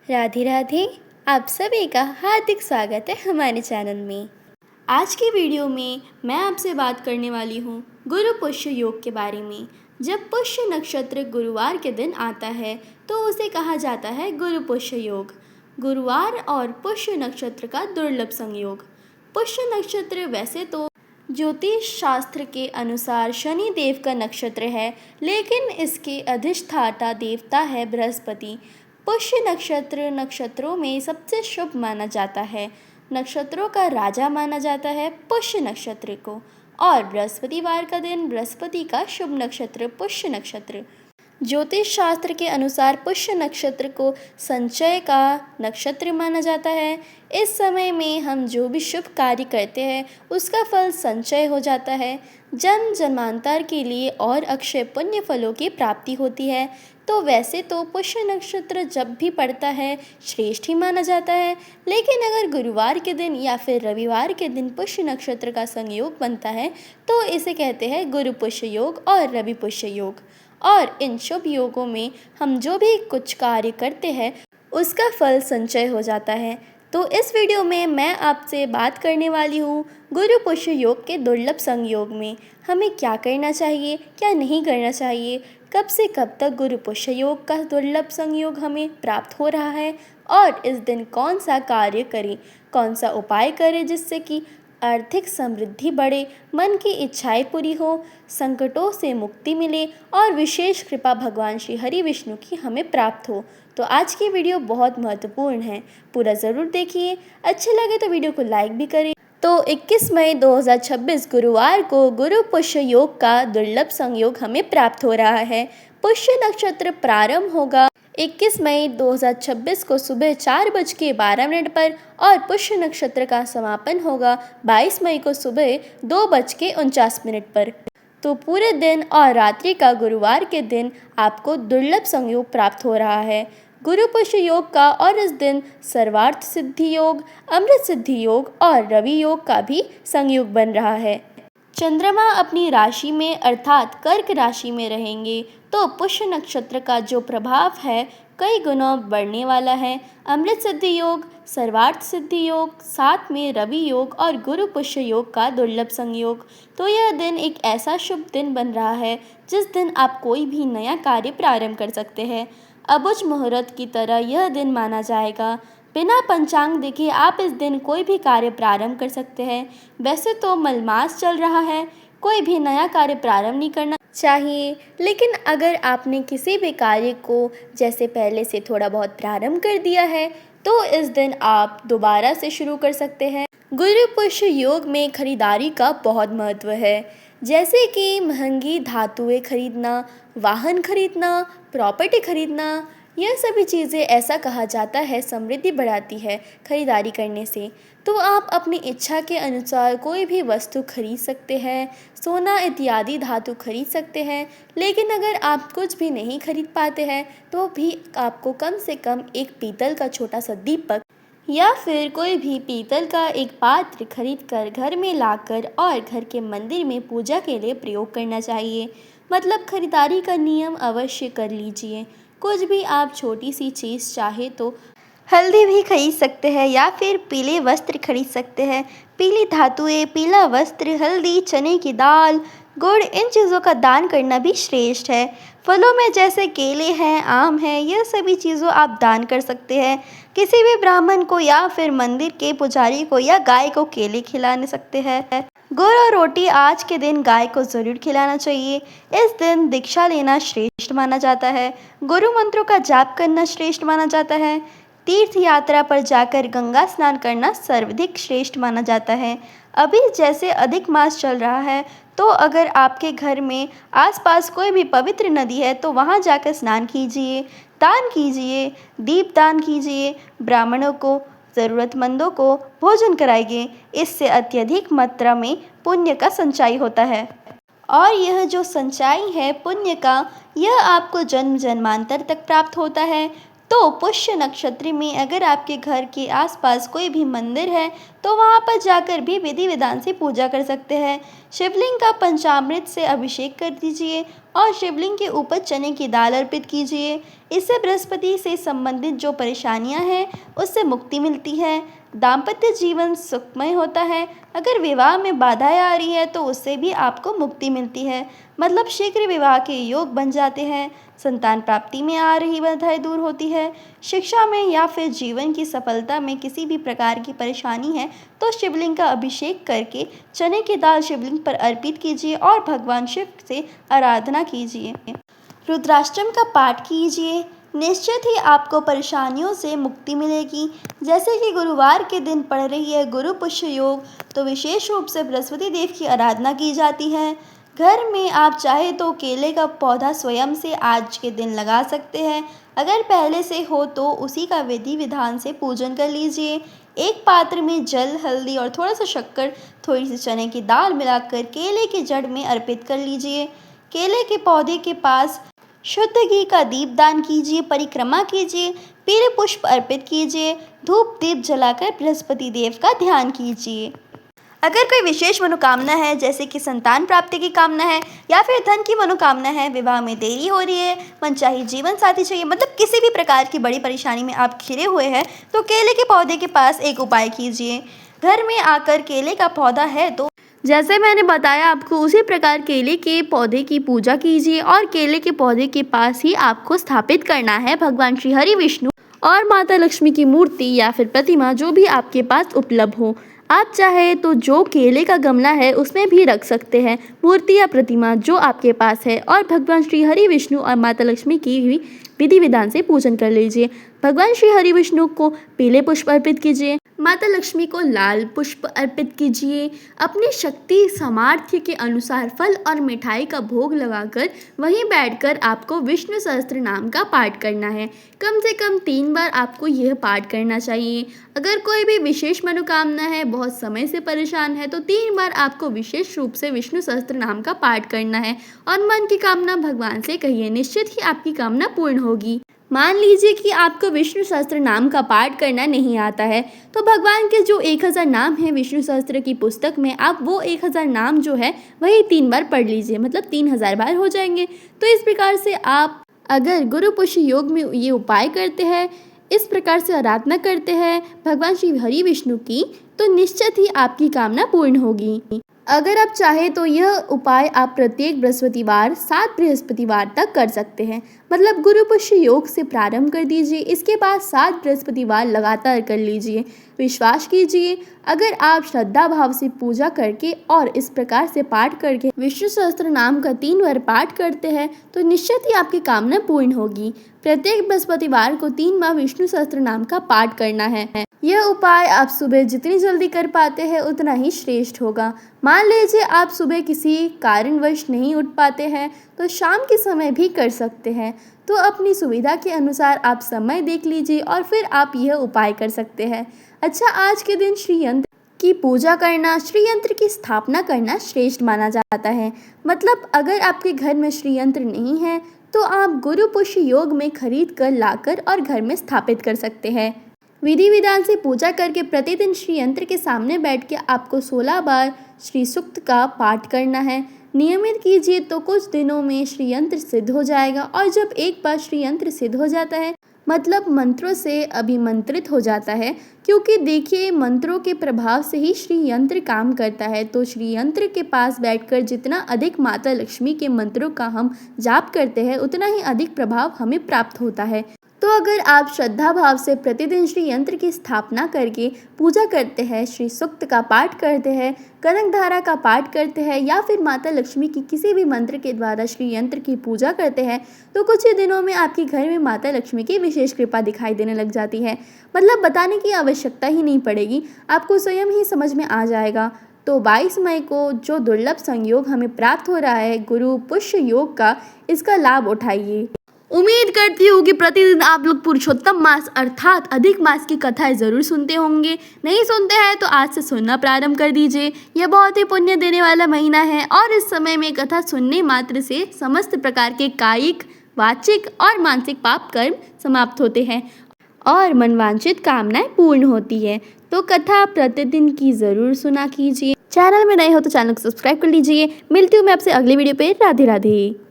राधे राधे। आप सभी का हार्दिक स्वागत है हमारे चैनल में। आज की वीडियो में मैं आपसे बात करने वाली हूँ गुरु पुष्य योग के बारे में। जब पुष्य नक्षत्र गुरुवार के दिन आता है तो उसे कहा जाता है गुरु पुष्य योग। गुरुवार और पुष्य नक्षत्र का दुर्लभ संयोग। पुष्य नक्षत्र वैसे तो ज्योतिष शास्त्र के अनुसार शनि देव का नक्षत्र है, लेकिन इसके अधिष्ठाता देवता है बृहस्पति। पुष्य नक्षत्र नक्षत्रों में सबसे शुभ माना जाता है। नक्षत्रों का राजा माना जाता है पुष्य नक्षत्र को, और बृहस्पतिवार का दिन बृहस्पति का शुभ नक्षत्र पुष्य नक्षत्र। ज्योतिष शास्त्र के अनुसार पुष्य नक्षत्र को संचय का नक्षत्र माना जाता है। इस समय में हम जो भी शुभ कार्य करते हैं उसका फल संचय हो जाता है। जन्म जन्मांतर के लिए और अक्षय पुण्य फलों की प्राप्ति होती है। तो वैसे तो पुष्य नक्षत्र जब भी पड़ता है श्रेष्ठ ही माना जाता है, लेकिन अगर गुरुवार के दिन या फिर रविवार के दिन पुष्य नक्षत्र का संयोग बनता है तो इसे कहते हैं गुरु पुष्य योग और रवि पुष्य योग। और इन शुभ योगों में हम जो भी कुछ कार्य करते हैं उसका फल संचय हो जाता है। तो इस वीडियो में मैं आपसे बात करने वाली हूँ गुरु पुष्य योग के दुर्लभ संयोग में हमें क्या करना चाहिए, क्या नहीं करना चाहिए, कब से कब तक गुरु पुष्य योग का दुर्लभ संयोग हमें प्राप्त हो रहा है, और इस दिन कौन सा कार्य करें, कौन सा उपाय करें जिससे कि आर्थिक समृद्धि बढ़े, मन की इच्छाएं पूरी हो, संकटों से मुक्ति मिले और विशेष कृपा भगवान श्री हरि विष्णु की हमें प्राप्त हो। तो आज की वीडियो बहुत महत्वपूर्ण है, पूरा ज़रूर देखिए। अच्छे लगे तो वीडियो को लाइक भी करें। तो 21 मई 2026 गुरुवार को गुरु पुष्य योग का दुर्लभ संयोग हमें प्राप्त हो रहा है। पुष्य नक्षत्र प्रारंभ होगा 21 मई 2026 को सुबह 4:12 पर और पुष्य नक्षत्र का समापन होगा 22 मई को सुबह 2:49 पर। तो पूरे दिन और रात्रि का गुरुवार के दिन आपको दुर्लभ संयोग प्राप्त हो रहा है गुरु पुष्य योग का। और इस दिन सर्वार्थ सिद्धि योग, अमृत सिद्धि योग और रवि योग का भी संयोग बन रहा है। चंद्रमा अपनी राशि में अर्थात कर्क राशि में रहेंगे तो पुष्य नक्षत्र का जो प्रभाव है कई गुना बढ़ने वाला है। अमृत सिद्धि योग, सर्वार्थ सिद्धि योग, साथ में रवि योग और गुरु पुष्य योग का दुर्लभ संयोग। तो यह दिन एक ऐसा शुभ दिन बन रहा है जिस दिन आप कोई भी नया कार्य प्रारंभ कर सकते हैं। अबुझ मुहूर्त की तरह यह दिन माना जाएगा। बिना पंचांग देखे आप इस दिन कोई भी कार्य प्रारंभ कर सकते हैं। वैसे तो मलमास चल रहा है, कोई भी नया कार्य प्रारंभ नहीं करना चाहिए, लेकिन अगर आपने किसी भी कार्य को जैसे पहले से थोड़ा बहुत प्रारंभ कर दिया है तो इस दिन आप दोबारा से शुरू कर सकते हैं। गुरु पुष्य योग में खरीदारी का बहुत महत्व है, जैसे कि महंगी धातुएं खरीदना, वाहन खरीदना, प्रॉपर्टी खरीदना। यह सभी चीज़ें ऐसा कहा जाता है समृद्धि बढ़ाती है खरीदारी करने से। तो आप अपनी इच्छा के अनुसार कोई भी वस्तु खरीद सकते हैं, सोना इत्यादि धातु खरीद सकते हैं। लेकिन अगर आप कुछ भी नहीं खरीद पाते हैं तो भी आपको कम से कम एक पीतल का छोटा सा दीपक या फिर कोई भी पीतल का एक पात्र खरीद कर घर में लाकर और घर के मंदिर में पूजा के लिए प्रयोग करना चाहिए। मतलब खरीदारी का नियम अवश्य कर लीजिए। कुछ भी आप छोटी सी चीज़ चाहे तो हल्दी भी खरीद सकते हैं या फिर पीले वस्त्र खरीद सकते हैं। पीली धातुएं, पीला वस्त्र, हल्दी, चने की दाल, गुड़, इन चीज़ों का दान करना भी श्रेष्ठ है। फलों में जैसे केले हैं, आम हैं, यह सभी चीज़ों आप दान कर सकते हैं। किसी भी ब्राह्मण को या फिर मंदिर के पुजारी को या गाय को केले खिलाने सकते हैं। गुड़ और रोटी आज के दिन गाय को ज़रूर खिलाना चाहिए। इस दिन दीक्षा लेना श्रेष्ठ माना जाता है। गुरु मंत्रों का जाप करना श्रेष्ठ माना जाता है। तीर्थ यात्रा पर जाकर गंगा स्नान करना सर्वाधिक श्रेष्ठ माना जाता है। अभी जैसे अधिक मास चल रहा है तो अगर आपके घर में आसपास कोई भी पवित्र नदी है तो वहां जाकर स्नान कीजिए, दान कीजिए, दीप दान कीजिए, ब्राह्मणों को, ज़रूरतमंदों को भोजन कराइए। इससे अत्यधिक मात्रा में पुण्य का संचय होता है। और यह जो संचय है पुण्य का, यह आपको जन्म जन्मांतर तक प्राप्त होता है। तो पुष्य नक्षत्र में अगर आपके घर के आसपास कोई भी मंदिर है तो वहाँ पर जाकर भी विधि विधान से पूजा कर सकते हैं। शिवलिंग का पंचामृत से अभिषेक कर दीजिए और शिवलिंग के ऊपर चने की दाल अर्पित कीजिए। इससे बृहस्पति से संबंधित जो परेशानियां हैं उससे मुक्ति मिलती है। दाम्पत्य जीवन सुखमय होता है। अगर विवाह में बाधाएं आ रही है तो उससे भी आपको मुक्ति मिलती है, मतलब शीघ्र विवाह के योग बन जाते हैं। संतान प्राप्ति में आ रही बाधाएं दूर होती है। शिक्षा में या फिर जीवन की सफलता में किसी भी प्रकार की परेशानी है तो शिवलिंग का अभिषेक करके चने की दाल शिवलिंग पर अर्पित कीजिए और भगवान शिव से आराधना कीजिए। रुद्राष्टम का पाठ कीजिए, निश्चित ही आपको परेशानियों से मुक्ति मिलेगी। जैसे कि गुरुवार के दिन पड़ रही है गुरु पुष्य योग, तो विशेष रूप से बृहस्पति देव की आराधना की जाती है। घर में आप चाहे तो केले का पौधा स्वयं से आज के दिन लगा सकते हैं। अगर पहले से हो तो उसी का विधि विधान से पूजन कर लीजिए। एक पात्र में जल, हल्दी और थोड़ा सा शक्कर, थोड़ी सी चने की दाल मिलाकर केले की जड़ में अर्पित कर लीजिए। केले के पौधे के पास शुद्ध घी का दीप दान कीजिए, परिक्रमा कीजिए, पीले पुष्प अर्पित कीजिए, धूप दीप जलाकर बृहस्पति देव का ध्यान कीजिए। अगर कोई विशेष मनोकामना है, जैसे कि संतान प्राप्ति की कामना है या फिर धन की मनोकामना है, विवाह में देरी हो रही है, मनचाही जीवन साथी चाहिए, मतलब किसी भी प्रकार की बड़ी परेशानी में आप घिरे हुए हैं, तो केले के पौधे के पास एक उपाय कीजिए। घर में आकर केले का पौधा है तो जैसे मैंने बताया आपको उसी प्रकार केले के पौधे की पूजा कीजिए और केले के पौधे के पास ही आपको स्थापित करना है भगवान श्री हरि विष्णु और माता लक्ष्मी की मूर्ति या फिर प्रतिमा, जो भी आपके पास उपलब्ध हो। आप चाहे तो जो केले का गमला है उसमें भी रख सकते हैं मूर्ति या प्रतिमा जो आपके पास है, और भगवान श्री हरि विष्णु और माता लक्ष्मी की भी विधि विधान से पूजन कर लीजिए। भगवान श्री हरि विष्णु को पीले पुष्प अर्पित कीजिए, माता लक्ष्मी को लाल पुष्प अर्पित कीजिए। अपनी शक्ति सामर्थ्य के अनुसार फल और मिठाई का भोग लगाकर वहीं बैठकर आपको विष्णु सहस्त्र नाम का पाठ करना है। कम से कम 3 बार आपको यह पाठ करना चाहिए। अगर कोई भी विशेष मनोकामना है, बहुत समय से परेशान है, तो 3 बार आपको विशेष रूप से विष्णु सहस्त्र नाम का पाठ करना है और मन की कामना भगवान से कहिए, निश्चित ही आपकी कामना पूर्ण होगी। मान लीजिए कि आपको विष्णु सहस्त्र नाम का पाठ करना नहीं आता है, तो भगवान के जो 1000 नाम हैं विष्णु सहस्त्र की पुस्तक में, आप वो 1000 नाम जो है वही 3 बार पढ़ लीजिए, मतलब 3000 बार हो जाएंगे। तो इस प्रकार से आप अगर गुरु पुष्य योग में ये उपाय करते हैं, इस प्रकार से आराधना करते हैं भगवान श्री हरि विष्णु की, तो निश्चित ही आपकी कामना पूर्ण होगी। अगर आप चाहें तो यह उपाय आप प्रत्येक बृहस्पतिवार 7 बृहस्पतिवार तक कर सकते हैं, मतलब गुरु पुष्य योग से प्रारंभ कर दीजिए, इसके बाद 7 बृहस्पतिवार लगातार कर लीजिए। विश्वास कीजिए, अगर आप श्रद्धा भाव से पूजा करके और इस प्रकार से पाठ करके विष्णु सहस्त्र नाम का 3 बार पाठ करते हैं तो निश्चित ही आपकी कामना पूर्ण होगी। प्रत्येक बृहस्पतिवार को 3 बार विष्णु सहस्त्र नाम का पाठ करना है। यह उपाय आप सुबह जितनी जल्दी कर पाते हैं उतना ही श्रेष्ठ होगा। मान लीजिए आप सुबह किसी कारणवश नहीं उठ पाते हैं तो शाम के समय भी कर सकते हैं, तो अपनी सुविधा के अनुसार आप समय देख लीजिए और फिर आप यह उपाय कर सकते हैं। अच्छा, आज के दिन श्री यंत्र की पूजा करना, श्री यंत्र की स्थापना करना श्रेष्ठ माना जाता है। मतलब अगर आपके घर में श्री यंत्र नहीं है तो आप गुरु पुष्य योग में खरीद कर लाकर और घर में स्थापित कर सकते हैं। विधि विधान से पूजा करके प्रतिदिन श्री यंत्र के सामने बैठ के आपको 16 बार श्री सूक्त का पाठ करना है। नियमित कीजिए तो कुछ दिनों में श्री यंत्र सिद्ध हो जाएगा, और जब एक बार श्री यंत्र सिद्ध हो जाता है मतलब मंत्रों से अभिमंत्रित हो जाता है, क्योंकि देखिए मंत्रों के प्रभाव से ही श्री यंत्र काम करता है। तो श्री यंत्र के पास बैठकर जितना अधिक माता लक्ष्मी के मंत्रों का हम जाप करते हैं उतना ही अधिक प्रभाव हमें प्राप्त होता है। तो अगर आप श्रद्धा भाव से प्रतिदिन श्री यंत्र की स्थापना करके पूजा करते हैं, श्री सूक्त का पाठ करते हैं, कनक धारा का पाठ करते हैं या फिर माता लक्ष्मी की किसी भी मंत्र के द्वारा श्री यंत्र की पूजा करते हैं, तो कुछ ही दिनों में आपके घर में माता लक्ष्मी की विशेष कृपा दिखाई देने लग जाती है। मतलब बताने की आवश्यकता ही नहीं पड़ेगी, आपको स्वयं ही समझ में आ जाएगा। तो 22 मई को जो दुर्लभ संयोग हमें प्राप्त हो रहा है गुरु पुष्य योग का, इसका लाभ उठाइए। उम्मीद करती हूँ कि प्रतिदिन आप लोग पुरुषोत्तम मास अर्थात अधिक मास की कथाएं ज़रूर सुनते होंगे। नहीं सुनते हैं तो आज से सुनना प्रारंभ कर दीजिए। यह बहुत ही पुण्य देने वाला महीना है और इस समय में कथा सुनने मात्र से समस्त प्रकार के कायिक, वाचिक और मानसिक पाप कर्म समाप्त होते हैं और मनवांछित कामनाएं पूर्ण होती है। तो कथा प्रतिदिन की ज़रूर सुना कीजिए। चैनल में नए हो तो चैनल को सब्सक्राइब कर लीजिए। मिलती हूँ मैं आपसे अगली वीडियो पे। राधे राधे।